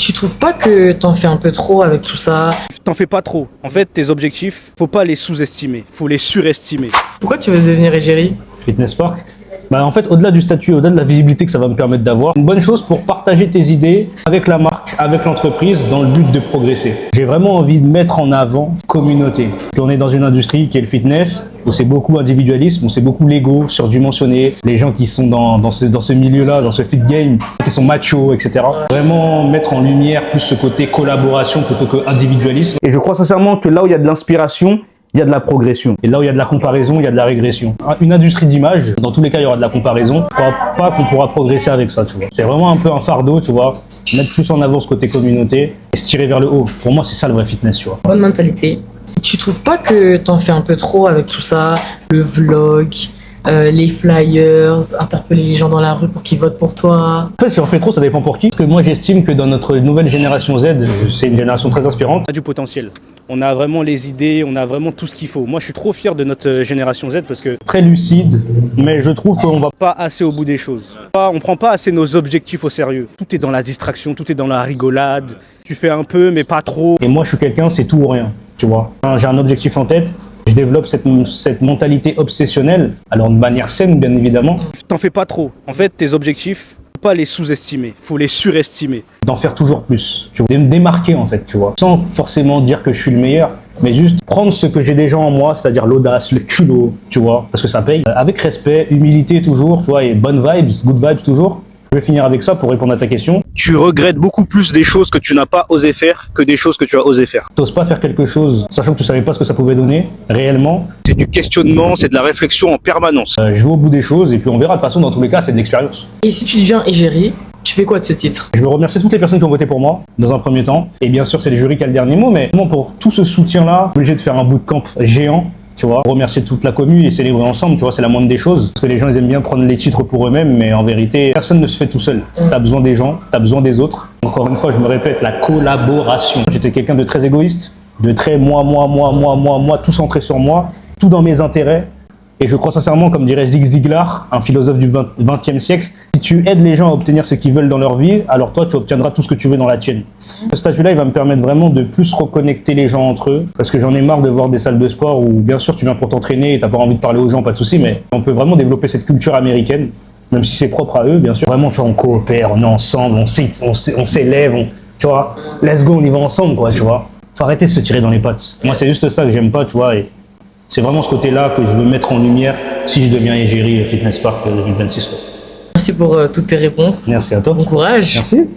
Tu trouves pas que t'en fais un peu trop avec tout ça? T'en fais pas trop. En fait, tes objectifs, faut pas les sous-estimer, faut les surestimer. Pourquoi tu veux devenir égérie? Fitness Park. En fait, au-delà du statut, au-delà de la visibilité que ça va me permettre d'avoir, une bonne chose pour partager tes idées avec la marque, avec l'entreprise, dans le but de progresser. J'ai vraiment envie de mettre en avant communauté. On est dans une industrie qui est le fitness, où c'est beaucoup individualisme, où c'est beaucoup l'ego surdimensionné, les gens qui sont dans ce milieu-là, dans ce fit game, qui sont machos, etc. Vraiment mettre en lumière plus ce côté collaboration plutôt que individualisme. Et je crois sincèrement que là où il y a de l'inspiration, il y a de la progression. Et là où il y a de la comparaison, il y a de la régression. Une industrie d'image, dans tous les cas, il y aura de la comparaison. Je crois pas qu'on pourra progresser avec ça, tu vois. C'est vraiment un peu un fardeau, tu vois. Mettre plus en avant ce côté communauté et se tirer vers le haut. Pour moi, c'est ça le vrai fitness, tu vois. Bonne mentalité. Tu trouves pas que t'en fais un peu trop avec tout ça? Le vlog, les flyers, interpeller les gens dans la rue pour qu'ils votent pour toi. En fait, si on fait trop, ça dépend pour qui. Parce que moi, j'estime que dans notre nouvelle génération Z, c'est une génération très inspirante. On a du potentiel. On a vraiment les idées, on a vraiment tout ce qu'il faut. Moi, je suis trop fier de notre génération Z parce que Très lucide, mais je trouve qu'on va pas assez au bout des choses. On prend pas assez nos objectifs au sérieux. Tout est dans la distraction, tout est dans la rigolade. Tu fais un peu, mais pas trop. Et moi, je suis quelqu'un, c'est tout ou rien, tu vois. J'ai un objectif en tête. Je développe cette mentalité obsessionnelle, alors de manière saine, bien évidemment. T'en fais pas trop. En fait, tes objectifs, faut pas les sous-estimer, faut les surestimer. D'en faire toujours plus, tu vois. De me démarquer, en fait, tu vois. Sans forcément dire que je suis le meilleur, mais juste prendre ce que j'ai déjà en moi, c'est-à-dire l'audace, le culot, tu vois, parce que ça paye. Avec respect, humilité toujours, tu vois, et bonnes vibes, good vibes toujours. Je vais finir avec ça pour répondre à ta question. Tu regrettes beaucoup plus des choses que tu n'as pas osé faire que des choses que tu as osé faire. T'oses pas faire quelque chose, sachant que tu savais pas ce que ça pouvait donner, réellement. C'est du questionnement, c'est de la réflexion en permanence. Je vais au bout des choses et puis on verra. De toute façon, dans tous les cas, c'est de l'expérience. Et si tu deviens égérie, tu fais quoi de ce titre? Je veux remercier toutes les personnes qui ont voté pour moi, dans un premier temps. Et bien sûr, c'est le jury qui a le dernier mot, mais vraiment pour tout ce soutien-là, obligé de faire un bootcamp géant. Tu vois, remercier toute la commune et célébrer ensemble, tu vois, c'est la moindre des choses. Parce que les gens, ils aiment bien prendre les titres pour eux-mêmes, mais en vérité, personne ne se fait tout seul. T'as besoin des gens, t'as besoin des autres. Encore une fois, je me répète, la collaboration. J'étais quelqu'un de très égoïste, de très moi, tout centré sur moi, tout dans mes intérêts. Et je crois sincèrement, comme dirait Zig Ziglar, un philosophe du XXe siècle, si tu aides les gens à obtenir ce qu'ils veulent dans leur vie, alors toi, tu obtiendras tout ce que tu veux dans la tienne. Ce statut-là, il va me permettre vraiment de plus reconnecter les gens entre eux, parce que j'en ai marre de voir des salles de sport où, bien sûr, tu viens pour t'entraîner et t'as pas envie de parler aux gens, pas de souci, mais on peut vraiment développer cette culture américaine, même si c'est propre à eux, bien sûr. Vraiment, tu vois, on coopère, on est ensemble, on s'élève, tu vois, let's go, on y va ensemble, quoi, tu vois. Faut arrêter de se tirer dans les pattes. Moi, c'est juste ça que j'aime pas, tu vois, et c'est vraiment ce côté-là que je veux mettre en lumière si je deviens égérie Fitness Park 2026. Merci pour toutes tes réponses. Merci à toi. Bon courage. Merci.